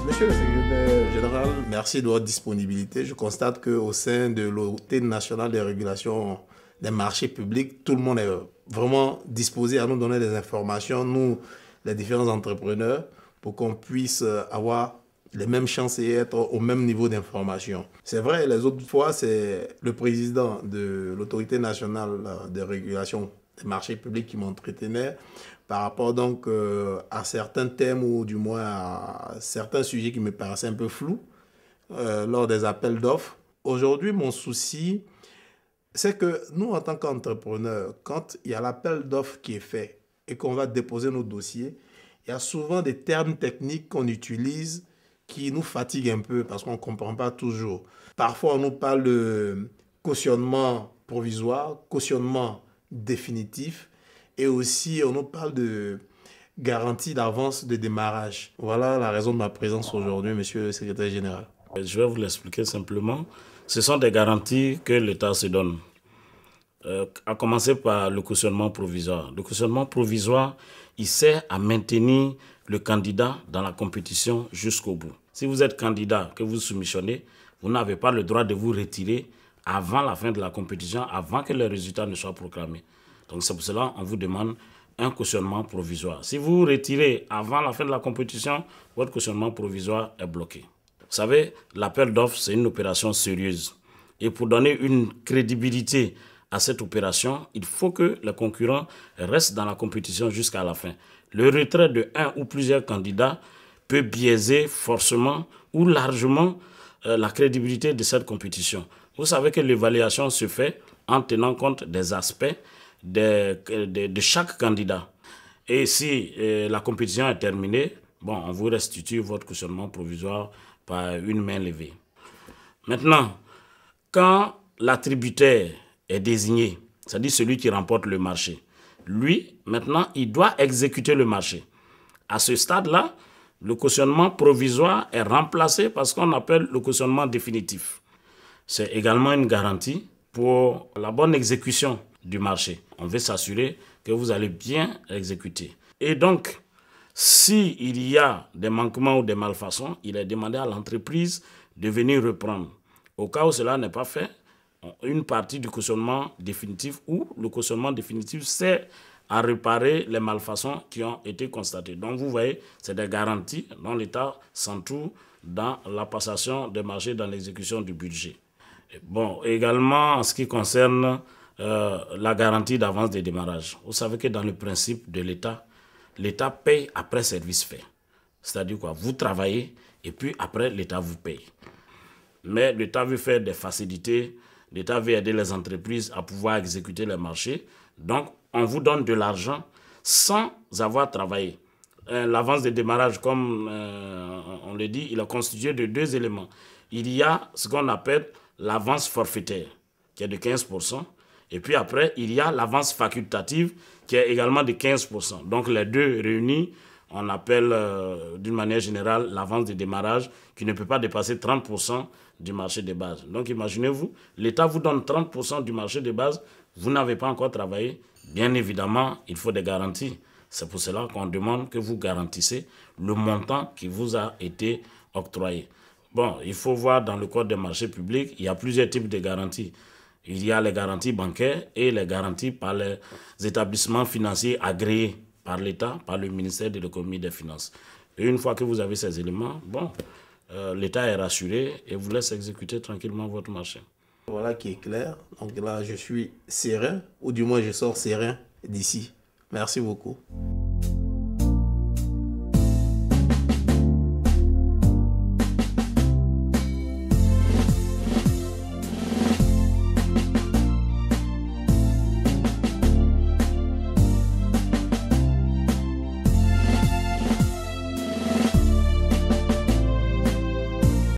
Monsieur le secrétaire général, merci de votre disponibilité. Je constate qu'au sein de l'Autorité nationale de régulation des marchés publics, tout le monde est vraiment disposé à nous donner des informations, nous, les différents entrepreneurs, pour qu'on puisse avoir les mêmes chances et être au même niveau d'information. C'est vrai, les autres fois, c'est le président de l'Autorité nationale de régulation des marchés publics qui m'entretenait par rapport donc à certains thèmes ou du moins à certains sujets qui me paraissaient un peu flous lors des appels d'offres. Aujourd'hui, mon souci, c'est que nous, en tant qu'entrepreneurs, quand il y a l'appel d'offres qui est fait et qu'on va déposer nos dossiers, il y a souvent des termes techniques qu'on utilise qui nous fatiguent un peu parce qu'on ne comprend pas toujours. Parfois, on nous parle de cautionnement provisoire, cautionnement définitif, et aussi on nous parle de garantie d'avance de démarrage. Voilà la raison de ma présence aujourd'hui, monsieur le secrétaire général. Je vais vous l'expliquer simplement. Ce sont des garanties que l'État se donne. À commencer par le cautionnement provisoire. Le cautionnement provisoire, il sert à maintenir le candidat dans la compétition jusqu'au bout. Si vous êtes candidat, que vous soumissionnez, vous n'avez pas le droit de vous retirer avant la fin de la compétition, avant que les résultats ne soient proclamés. Donc c'est pour cela qu'on vous demande un cautionnement provisoire. Si vous vous retirez avant la fin de la compétition, votre cautionnement provisoire est bloqué. Vous savez, l'appel d'offres, c'est une opération sérieuse. Et pour donner une crédibilité à cette opération, il faut que les concurrents restent dans la compétition jusqu'à la fin. Le retrait de un ou plusieurs candidats peut biaiser forcément ou largement la crédibilité de cette compétition. Vous savez que l'évaluation se fait en tenant compte des aspects de chaque candidat. Et si la compétition est terminée, bon, on vous restitue votre cautionnement provisoire par une main levée. Maintenant, quand l'attributaire est désigné, c'est-à-dire celui qui remporte le marché, lui, maintenant, il doit exécuter le marché. À ce stade-là, le cautionnement provisoire est remplacé par ce qu'on appelle le cautionnement définitif. C'est également une garantie pour la bonne exécution du marché. On veut s'assurer que vous allez bien exécuter. Et donc, s'il y a des manquements ou des malfaçons, il est demandé à l'entreprise de venir reprendre. Au cas où cela n'est pas fait, une partie du cautionnement définitif ou le cautionnement définitif sert à réparer les malfaçons qui ont été constatées. Donc vous voyez, c'est des garanties dont l'État s'entoure dans la passation des marchés, dans l'exécution du budget. Bon, également en ce qui concerne la garantie d'avance de démarrage. Vous savez que dans le principe de l'État, l'État paye après service fait. C'est-à-dire quoi? Vous travaillez et puis après l'État vous paye. Mais l'État veut faire des facilités, l'État veut aider les entreprises à pouvoir exécuter les marchés. Donc, on vous donne de l'argent sans avoir travaillé. L'avance de démarrage, comme on le dit, il est constitué de deux éléments. Il y a ce qu'on appelle l'avance forfaitaire, qui est de 15%. Et puis après, il y a l'avance facultative, qui est également de 15%. Donc, les deux réunis, on appelle d'une manière générale l'avance de démarrage, qui ne peut pas dépasser 30% du marché de base. Donc, imaginez-vous, l'État vous donne 30% du marché de base, vous n'avez pas encore travaillé. Bien évidemment, il faut des garanties. C'est pour cela qu'on demande que vous garantissez le montant qui vous a été octroyé. Bon, il faut voir dans le code des marchés publics, il y a plusieurs types de garanties. Il y a les garanties bancaires et les garanties par les établissements financiers agréés par l'État, par le ministère de l'économie et des finances. Et une fois que vous avez ces éléments, bon, l'État est rassuré et vous laisse exécuter tranquillement votre marché. Voilà qui est clair. Donc là, je suis serein, ou du moins je sors serein d'ici. Merci beaucoup.